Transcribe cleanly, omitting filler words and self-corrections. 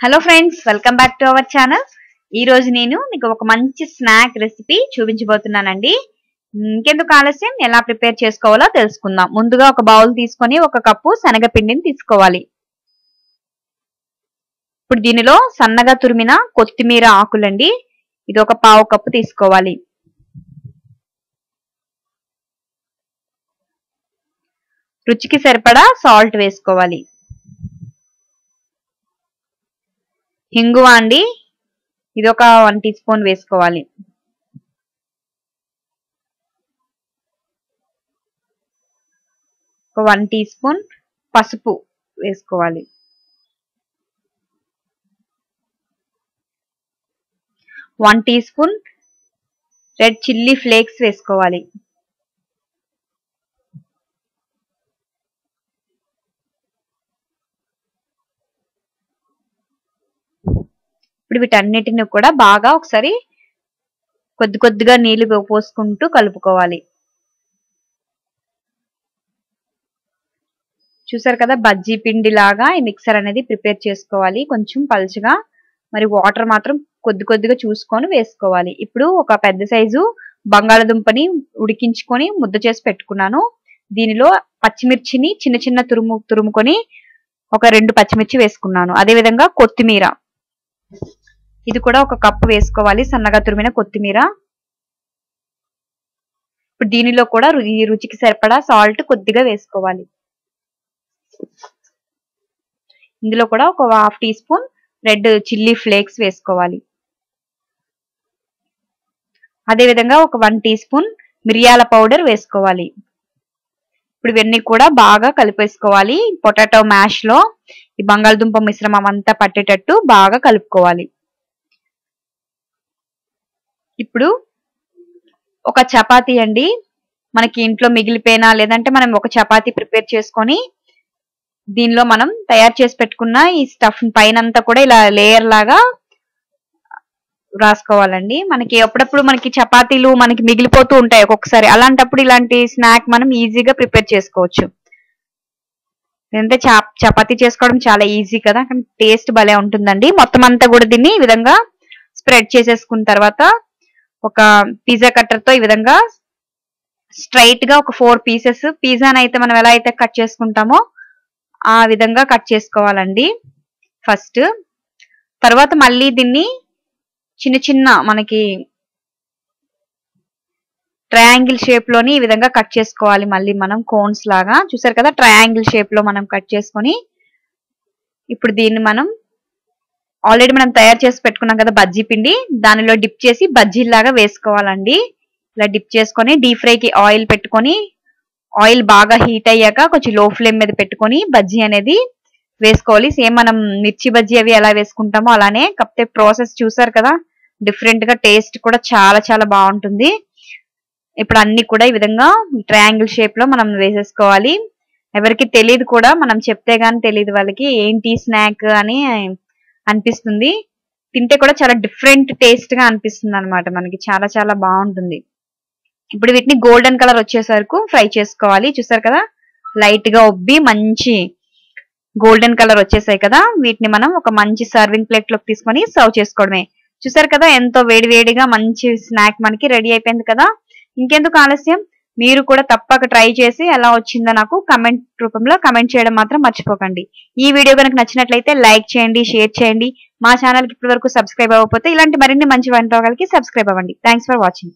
Hello friends, welcome back to our channel. ఈ రోజు నేను మీకు ఒక మంచి స్నాక్ రెసిపీ చూపించబోతున్నానండి. ఇంకెందుకు ఆలస్యం, ఎలా ప్రిపేర్ చేసుకోవాలో తెలుసుకుందాం. ముందుగా ఒక బౌల్ తీసుకొని 1 కప్పు శనగపిండిని తీసుకోవాలి. ఇప్పుడు దీనిలో సన్నగా తురిమిన కొత్తిమీర ఆకులండి, ఇది ఒక 1/2 కప్పు తీసుకోవాలి. రుచికి సరిపడా సాల్ట్ వేసుకోవాలి. ఇంగువ అండి, ఇది ఒక 1 టీ స్పూన్ వేసుకోవాలి. ఒక 1 టీ స్పూన్ పసుపు వేసుకోవాలి. 1 teaspoon red chilli flakes వేసుకోవాలి. ఇప్పుడు వీటన్నిటిని కూడా బాగా ఒకసారి కొద్దిగా నీళ్లు పోసుకుంటూ కలుపుకోవాలి. చూసారు కదా, బజ్జీ పిండి లాగా ఈ మిక్సర్ అనేది ప్రిపేర్ చేసుకోవాలి. కొంచెం పలుచగా, మరి వాటర్ మాత్రం కొద్దిగా చూసుకొని వేసుకోవాలి. ఇప్పుడు ఒక పెద్ద సైజు బంగాళదుంపని ఉడికించుకొని ముద్ద చేసి పెట్టుకున్నాను. దీనిలో పచ్చిమిర్చిని చిన్న తురుముకొని ఒక 2 పచ్చిమిర్చి వేసుకున్నాను. అదే విధంగా కొత్తిమీర, ఇది కూడా 1 కప్పు వేసుకోవాలి, సన్నగా తురిమిన కొత్తిమీర. ఇప్పుడు దీనిలో కూడా రుచికి సరిపడా సాల్ట్ కొద్దిగా వేసుకోవాలి. ఇందులో కూడా ఒక 1/2 teaspoon red chilli flakes వేసుకోవాలి. అదే విధంగా ఒక 1 టీ స్పూన్ మిరియాల పౌడర్ వేసుకోవాలి. ఇప్పుడు ఇవన్నీ కూడా బాగా కలిపేసుకోవాలి. పొటాటో మ్యాష్ లో ఈ బంగాళదుంప మిశ్రమం అంతా పట్టేటట్టు బాగా కలుపుకోవాలి. ఇప్పుడు ఒక చపాతీ అండి, మనకి ఇంట్లో మిగిలిపోయినా లేదంటే మనం ఒక చపాతీ ప్రిపేర్ చేసుకొని దీనిలో మనం తయారు చేసి పెట్టుకున్న ఈ స్టఫ్ పైనంతా కూడా ఇలా లేయర్ లాగా రాసుకోవాలండి. మనకి అప్పుడప్పుడు మనకి చపాతీలు మనకి మిగిలిపోతూ ఉంటాయి ఒక్కొక్కసారి, అలాంటప్పుడు ఇలాంటి స్నాక్ మనం ఈజీగా ప్రిపేర్ చేసుకోవచ్చు. లేదంటే చపాతీ చేసుకోవడం చాలా ఈజీ కదా, కానీ టేస్ట్ భలే ఉంటుందండి. మొత్తం అంతా కూడా దీన్ని ఈ విధంగా స్ప్రెడ్ చేసేసుకున్న తర్వాత ఒక పిజ్జా కట్టర్ తో ఈ విధంగా స్ట్రైట్ గా ఒక 4 పీసెస్, పిజ్జాని అయితే మనం ఎలా అయితే కట్ చేసుకుంటామో ఆ విధంగా కట్ చేసుకోవాలండి ఫస్ట్. తర్వాత మళ్ళీ దీన్ని చిన్న మనకి ట్రయాంగిల్ షేప్ లోని ఈ విధంగా కట్ చేసుకోవాలి. మళ్ళీ మనం కోన్స్ లాగా చూసారు కదా, ట్రయాంగిల్ షేప్ లో మనం కట్ చేసుకొని ఇప్పుడు దీన్ని మనం ఆల్రెడీ మనం తయారు చేసి పెట్టుకున్నాం కదా బజ్జీ పిండి, దానిలో డిప్ చేసి బజ్జీలాగా వేసుకోవాలండి. ఇలా డిప్ చేసుకొని డీప్ ఫ్రైకి ఆయిల్ పెట్టుకొని, ఆయిల్ బాగా హీట్ అయ్యాక కొంచెం లో ఫ్లేమ్ మీద పెట్టుకొని బజ్జీ అనేది వేసుకోవాలి. సేమ్ మనం మిర్చి బజ్జీ అవి ఎలా వేసుకుంటామో అలానే, కాకపోతే ప్రాసెస్ చూసారు కదా, డిఫరెంట్ గా టేస్ట్ కూడా చాలా బాగుంటుంది. ఇప్పుడు అన్ని కూడా ఈ విధంగా ట్రయాంగిల్ షేప్ లో మనం వేసేసుకోవాలి. ఎవరికి తెలియదు కూడా, మనం చెప్తే గానీ తెలియదు వాళ్ళకి ఏంటి స్నాక్ అని అనిపిస్తుంది. తింటే కూడా చాలా డిఫరెంట్ టేస్ట్ గా అనిపిస్తుంది అనమాట, మనకి చాలా బాగుంటుంది. ఇప్పుడు వీటిని గోల్డెన్ కలర్ వచ్చేసరికి ఫ్రై చేసుకోవాలి. చూసారు కదా, లైట్ గా ఉబ్బి మంచి గోల్డెన్ కలర్ వచ్చేసాయి కదా, వీటిని మనం ఒక మంచి సర్వింగ్ ప్లేట్ లోకి తీసుకొని సర్వ్ చేసుకోవడమే. చూసారు కదా, ఎంతో వేడిగా మంచి స్నాక్ మనకి రెడీ అయిపోయింది కదా. ఇంకెందుకు ఆలస్యం, మీరు కూడా తప్పక ట్రై చేసి ఎలా వచ్చిందో నాకు కమెంట్ రూపంలో కమెంట్ చేయడం మాత్రం మర్చిపోకండి. ఈ వీడియో కనుక నచ్చినట్లయితే లైక్ చేయండి, షేర్ చేయండి. మా ఛానల్కి ఇప్పటి వరకు సబ్స్క్రైబ్ అవ్వకపోతే ఇలాంటి మరిన్ని మంచి వంటకాలకి సబ్స్క్రైబ్ అవ్వండి. Thanks for watching.